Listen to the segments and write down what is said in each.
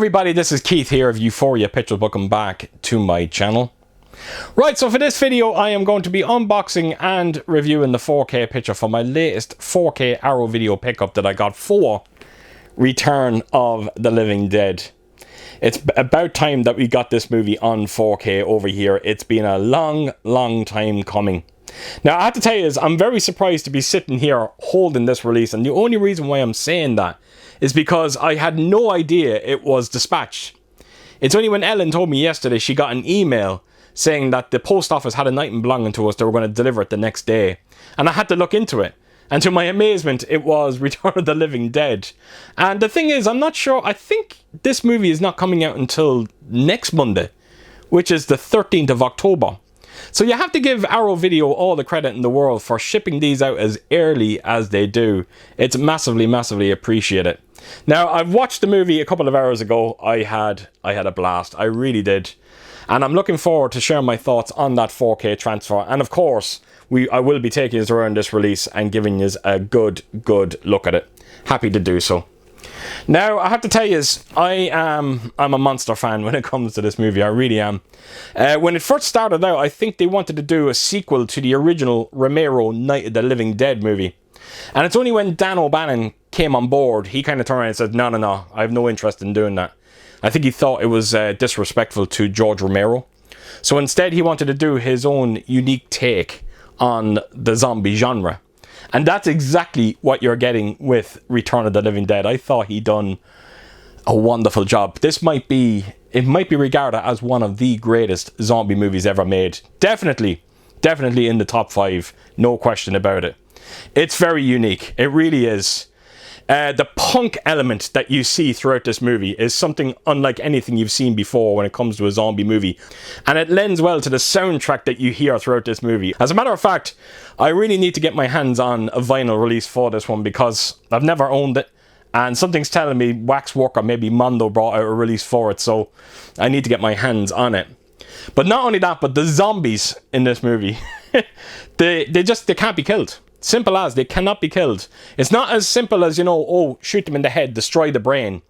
everybody, this is Keith here of Euphoria Pictures. Welcome back to my channel. Right, so for this video I am going to be unboxing and reviewing the 4K picture for my latest 4K Arrow video pickup that I got for Return of the Living Dead. It's about time that we got this movie on 4K over here. It's been a long time coming. Now I have to tell you, I'm very surprised to be sitting here holding this release, and the only reason why I'm saying that is because I had no idea it was dispatched. It's only when Ellen told me yesterday she got an email saying that the post office had an item belonging to us, they were going to deliver it the next day. And I had to look into it. And to my amazement, it was Return of the Living Dead. And the thing is, I'm not sure, I think this movie is not coming out until next Monday, which is the 13th of October. So you have to give Arrow Video all the credit in the world for shipping these out as early as they do. It's massively appreciated. Now, I've watched the movie a couple of hours ago. I had a blast. I really did. And I'm looking forward to sharing my thoughts on that 4K transfer. And of course, I will be taking you around this release and giving you a good look at it. Happy to do so. Now, I have to tell you, I'm a monster fan when it comes to this movie. I really am. When it first started out, I think they wanted to do a sequel to the original Romero Night of the Living Dead movie. And it's only when Dan O'Bannon came on board, he kind of turned around and said, no, I have no interest in doing that. I think he thought it was disrespectful to George Romero. So instead, he wanted to do his own unique take on the zombie genre. And that's exactly what you're getting with Return of the Living Dead. I thought he done a wonderful job. It might be regarded as one of the greatest zombie movies ever made. Definitely in the top 5. No question about it. It's very unique. It really is. The punk element that you see throughout this movie is something unlike anything you've seen before when it comes to a zombie movie. And it lends well to the soundtrack that you hear throughout this movie. As a matter of fact, I really need to get my hands on a vinyl release for this one because I've never owned it. And something's telling me Waxwork or maybe Mondo brought out a release for it. So I need to get my hands on it. But not only that, but the zombies in this movie, they can't be killed. Simple as, they cannot be killed. It's not as simple as, shoot them in the head, destroy the brain.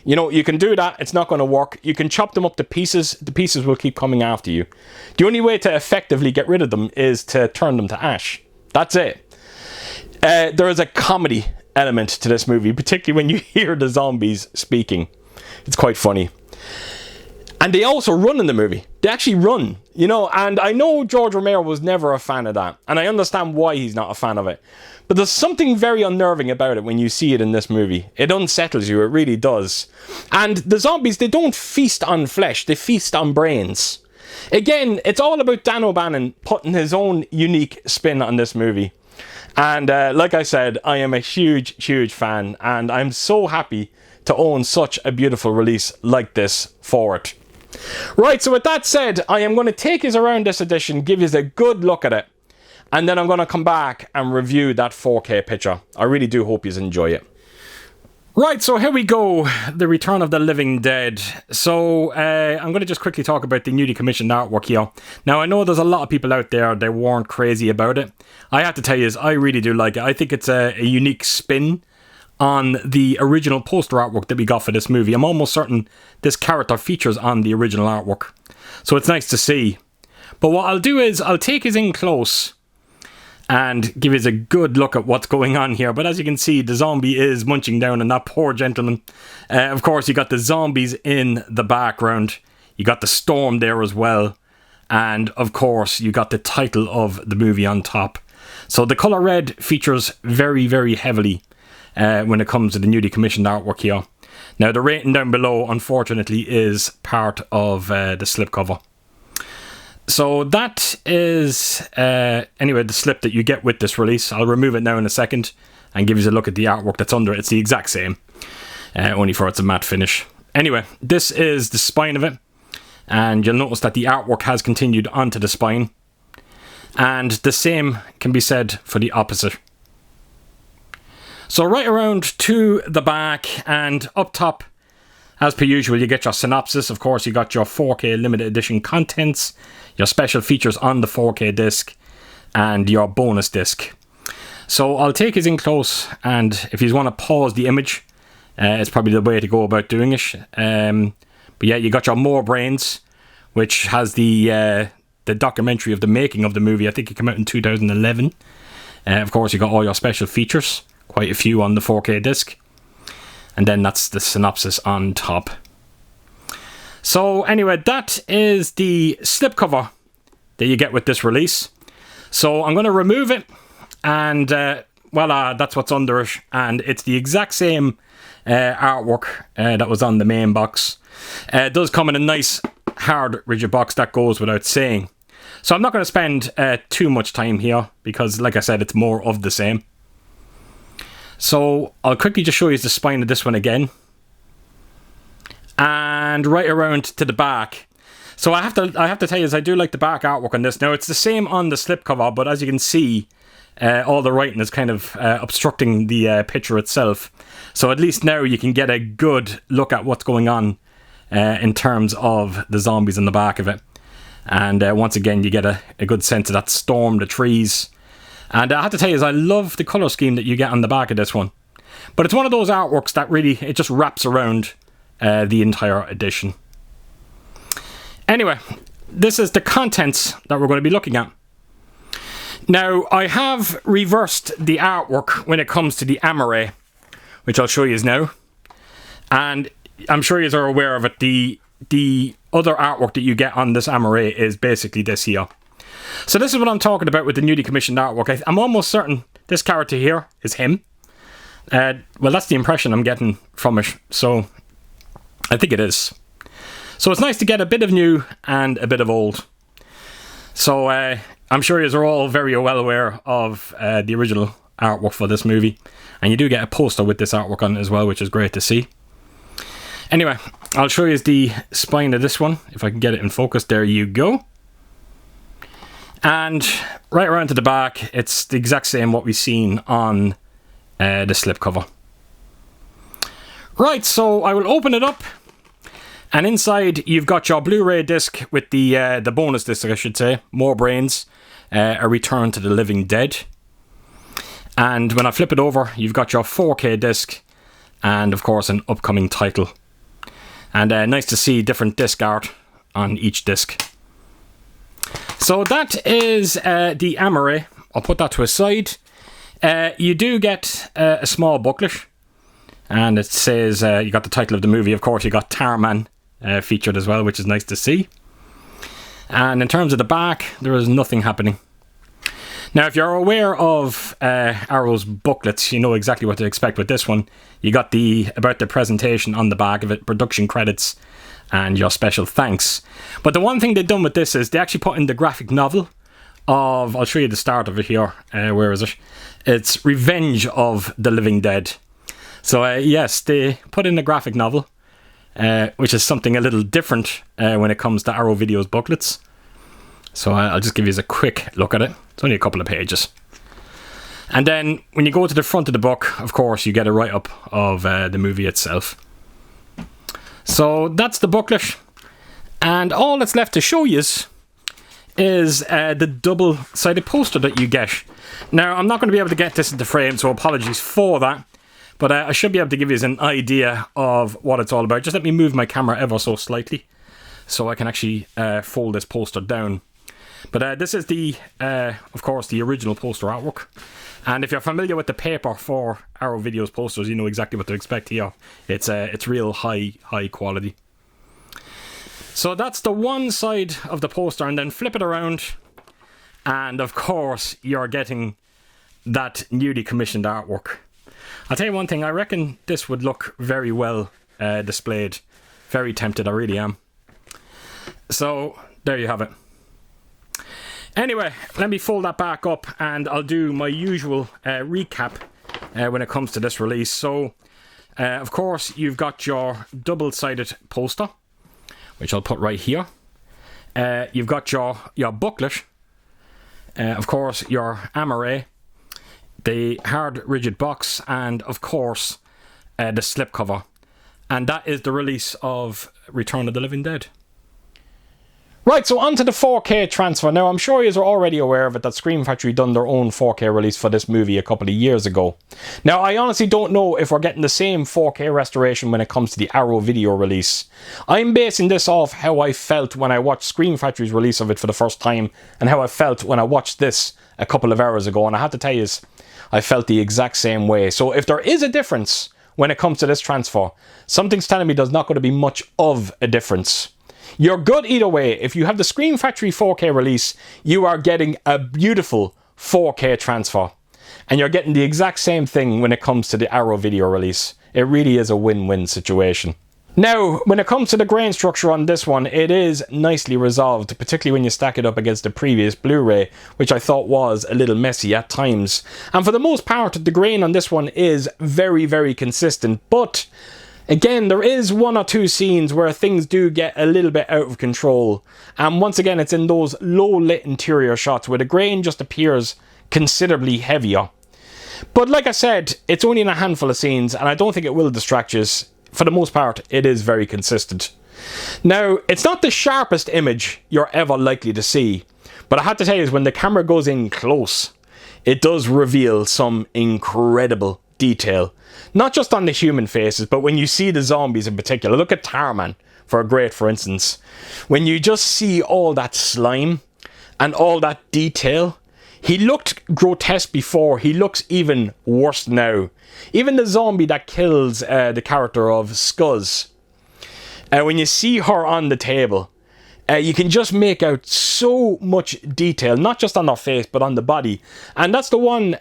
You can do that, it's not going to work. You can chop them up to pieces, the pieces will keep coming after you. The only way to effectively get rid of them is to turn them to ash. That's it. There is a comedy element to this movie, particularly when you hear the zombies speaking. It's quite funny. And they also run in the movie. They actually run, and I know George Romero was never a fan of that. And I understand why he's not a fan of it. But there's something very unnerving about it when you see it in this movie. It unsettles you, it really does. And the zombies, they don't feast on flesh, they feast on brains. Again, it's all about Dan O'Bannon putting his own unique spin on this movie. And like I said, I am a huge fan. And I'm so happy to own such a beautiful release like this for it. Right, so with that said, I am going to take you around this edition, give you a good look at it, and then I'm going to come back and review that 4K picture. I really do hope you enjoy it. Right, so here we go, the Return of the Living Dead. So I'm going to just quickly talk about the newly commissioned artwork here. Now, I know there's a lot of people out there that weren't crazy about it. I have to tell you, I really do like it. I think it's a unique spin on the original poster artwork that we got for this movie. I'm almost certain this character features on the original artwork. So it's nice to see. But what I'll do is I'll take us in close and give us a good look at what's going on here. But as you can see, the zombie is munching down on that poor gentleman. Of course, you got the zombies in the background. You got the storm there as well. And of course, you got the title of the movie on top. So the colour red features very heavily when it comes to the newly commissioned artwork here. Now the rating down below unfortunately is part of the slipcover. So that is anyway the slip that you get with this release. I'll remove it now in a second and give you a look at the artwork that's under it. It's the exact same, only for it's a matte finish. Anyway, this is the spine of it, and you'll notice that the artwork has continued onto the spine, and the same can be said for the opposite. So right around to the back and up top, as per usual, you get your synopsis. Of course, you got your 4K limited edition contents, your special features on the 4K disc, and your bonus disc. So I'll take us in close, and if you want to pause the image It's probably the way to go about doing it. But yeah, you got your More Brains, which has the documentary of the making of the movie. I think it came out in 2011. Of course, you got all your special features, quite a few on the 4K disc. And then that's the synopsis on top. So anyway, that is the slipcover that you get with this release. So I'm going to remove it, and voila, that's what's under it. And it's the exact same artwork that was on the main box. It does come in a nice hard rigid box, that goes without saying. So I'm not going to spend too much time here, because like I said, it's more of the same. So I'll quickly just show you the spine of this one again. And right around to the back. So I have to tell you, I do like the back artwork on this. Now it's the same on the slipcover, but as you can see, all the writing is kind of obstructing the picture itself. So at least now you can get a good look at what's going on in terms of the zombies in the back of it. And once again, you get a good sense of that storm, the trees. And I have to tell you, I love the colour scheme that you get on the back of this one. But it's one of those artworks that really, it just wraps around the entire edition. Anyway, this is the contents that we're going to be looking at. Now, I have reversed the artwork when it comes to the Blu-ray, which I'll show you now. And I'm sure you are aware of it. The other artwork that you get on this Blu-ray is basically this here. So this is what I'm talking about with the newly commissioned artwork. I'm almost certain this character here is him. Well, that's the impression I'm getting from it. So I think it is. So it's nice to get a bit of new and a bit of old. So I'm sure you are all very well aware of the original artwork for this movie. And you do get a poster with this artwork on it as well, which is great to see. Anyway, I'll show you the spine of this one, if I can get it in focus. There you go. And right around to the back, it's the exact same what we've seen on the slipcover. Right, so I will open it up. And inside, you've got your Blu-ray disc with the bonus disc, I should say. More Brains, A Return to the Living Dead. And when I flip it over, you've got your 4K disc. And, of course, an upcoming title. And nice to see different disc art on each disc. So that is the Blu-ray. I'll put that to a side. You do get a small booklet. And it says, you got the title of the movie. Of course, you got Tarman featured as well, which is nice to see. And in terms of the back, there is nothing happening. Now, if you're aware of Arrow's booklets, you know exactly what to expect with this one. You got about the presentation on the back of it, production credits, and your special thanks. But the one thing they've done with this is they actually put in the graphic novel of, I'll show you the start of it here. Where is it? It's Revenge of the Living Dead. So yes, they put in the graphic novel, which is something a little different when it comes to Arrow Video's booklets. So I'll just give you a quick look at it. It's only a couple of pages. And then when you go to the front of the book, of course, you get a write-up of the movie itself. So that's the booklet. And all that's left to show you is the double-sided poster that you get. Now, I'm not going to be able to get this into frame, so apologies for that. But I should be able to give you an idea of what it's all about. Just let me move my camera ever so slightly so I can actually fold this poster down. But this is of course, the original poster artwork. And if you're familiar with the paper for Arrow Video's posters, you know exactly what to expect here. It's real high quality. So that's the one side of the poster, and then flip it around. And of course, you're getting that newly commissioned artwork. I'll tell you one thing, I reckon this would look very well displayed. Very tempted, I really am. So, there you have it. Anyway, let me fold that back up and I'll do my usual recap when it comes to this release. So, of course, you've got your double-sided poster, which I'll put right here. You've got your booklet. Of course, your Blu-ray, the hard rigid box, and of course the slipcover. And that is the release of Return of the Living Dead. Right, so on to the 4K transfer. Now, I'm sure you are already aware of it, that Scream Factory done their own 4K release for this movie a couple of years ago. Now, I honestly don't know if we're getting the same 4K restoration when it comes to the Arrow video release. I'm basing this off how I felt when I watched Scream Factory's release of it for the first time, and how I felt when I watched this a couple of hours ago, and I have to tell you, I felt the exact same way. So if there is a difference when it comes to this transfer, something's telling me there's not going to be much of a difference. You're good either way. If you have the Scream Factory 4K release, you are getting a beautiful 4K transfer. And you're getting the exact same thing when it comes to the Arrow video release. It really is a win-win situation. Now, when it comes to the grain structure on this one, it is nicely resolved, particularly when you stack it up against the previous Blu-ray, which I thought was a little messy at times. And for the most part, the grain on this one is very, very consistent, but again, there is one or two scenes where things do get a little bit out of control. And once again, it's in those low-lit interior shots where the grain just appears considerably heavier. But like I said, it's only in a handful of scenes, and I don't think it will distract you. For the most part, it is very consistent. Now, it's not the sharpest image you're ever likely to see, but I have to tell you, when the camera goes in close, it does reveal some incredible detail. Not just on the human faces, but when you see the zombies in particular. Look at Tarman, for instance. When you just see all that slime and all that detail, he looked grotesque before, he looks even worse now. Even the zombie that kills the character of Scuzz, when you see her on the table, you can just make out so much detail, not just on her face, but on the body. And that's the one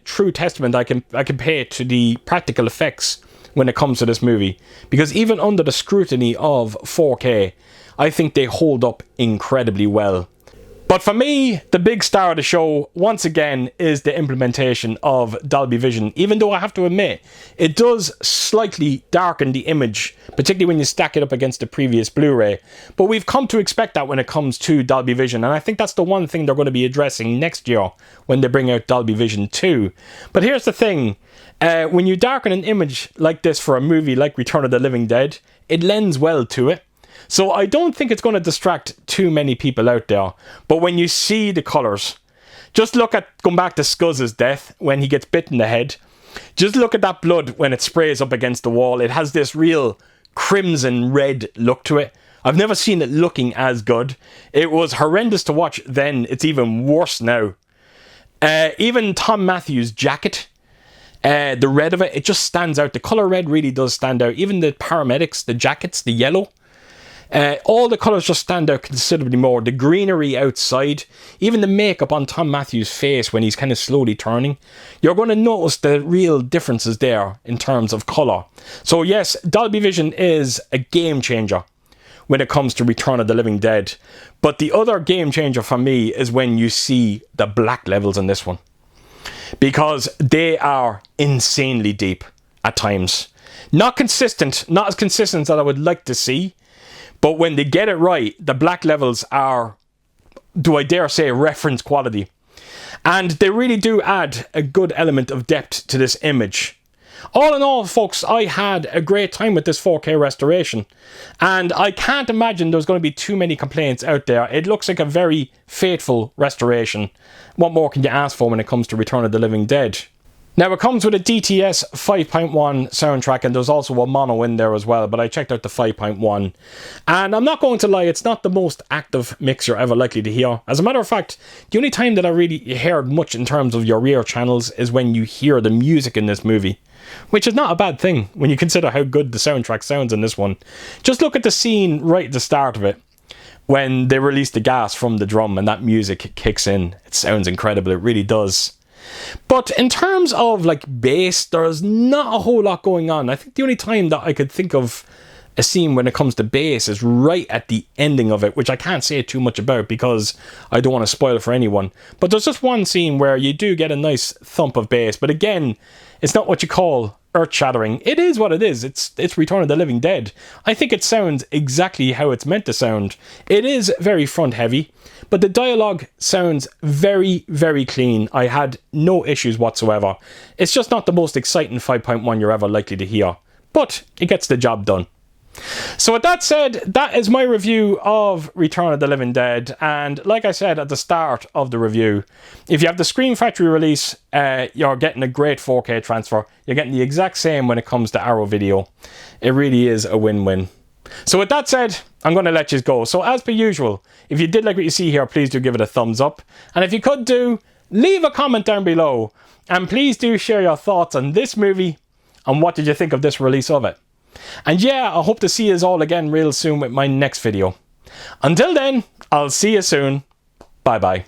true testament I can pay to the practical effects when it comes to this movie. Because even under the scrutiny of 4K, I think they hold up incredibly well. But for me, the big star of the show, once again, is the implementation of Dolby Vision. Even though I have to admit, it does slightly darken the image, particularly when you stack it up against the previous Blu-ray. But we've come to expect that when it comes to Dolby Vision, and I think that's the one thing they're going to be addressing next year when they bring out Dolby Vision 2. But here's the thing, when you darken an image like this for a movie like Return of the Living Dead, it lends well to it. So I don't think it's going to distract too many people out there. But when you see the colours, just look at, going back to Scuzz's death, when he gets bit in the head. Just look at that blood when it sprays up against the wall. It has this real crimson red look to it. I've never seen it looking as good. It was horrendous to watch then. It's even worse now. Even Tom Matthews' jacket, the red of it, it just stands out. The colour red really does stand out. Even the paramedics, the jackets, the yellow. All the colours just stand out considerably more. The greenery outside, even the makeup on Tom Matthews' face when he's kind of slowly turning. You're going to notice the real differences there in terms of colour. So yes, Dolby Vision is a game changer when it comes to Return of the Living Dead. But the other game changer for me is when you see the black levels in this one. Because they are insanely deep at times. Not consistent, not as consistent as I would like to see. But when they get it right, the black levels are, do I dare say, reference quality. And they really do add a good element of depth to this image. All in all, folks, I had a great time with this 4K restoration. And I can't imagine there's going to be too many complaints out there. It looks like a very faithful restoration. What more can you ask for when it comes to Return of the Living Dead? Now, it comes with a DTS 5.1 soundtrack, and there's also a mono in there as well, but I checked out the 5.1. And I'm not going to lie, it's not the most active mix you're ever likely to hear. As a matter of fact, the only time that I really heard much in terms of your rear channels is when you hear the music in this movie. Which is not a bad thing when you consider how good the soundtrack sounds in this one. Just look at the scene right at the start of it, when they release the gas from the drum and that music kicks in. It sounds incredible, it really does. But in terms of like bass, there's not a whole lot going on. I think the only time that I could think of a scene when it comes to bass is right at the ending of it, which I can't say too much about because I don't want to spoil it for anyone. But there's just one scene where you do get a nice thump of bass, but again, it's not what you call earth-shattering. It is what it is. It's Return of the Living Dead. I think it sounds exactly how it's meant to sound. It is very front-heavy, but the dialogue sounds very, very clean. I had no issues whatsoever. It's just not the most exciting 5.1 you're ever likely to hear, but it gets the job done. So with that said, that is my review of Return of the Living Dead. And like I said at the start of the review, if you have the Screen Factory release, you're getting a great 4K transfer. You're getting the exact same when it comes to Arrow Video. It really is a win-win. So with that said, I'm going to let you go. So as per usual, if you did like what you see here, please do give it a thumbs up. And if you could do, leave a comment down below. And please do share your thoughts on this movie and what did you think of this release of it. And yeah, I hope to see you all again real soon with my next video. Until then, I'll see you soon. Bye bye.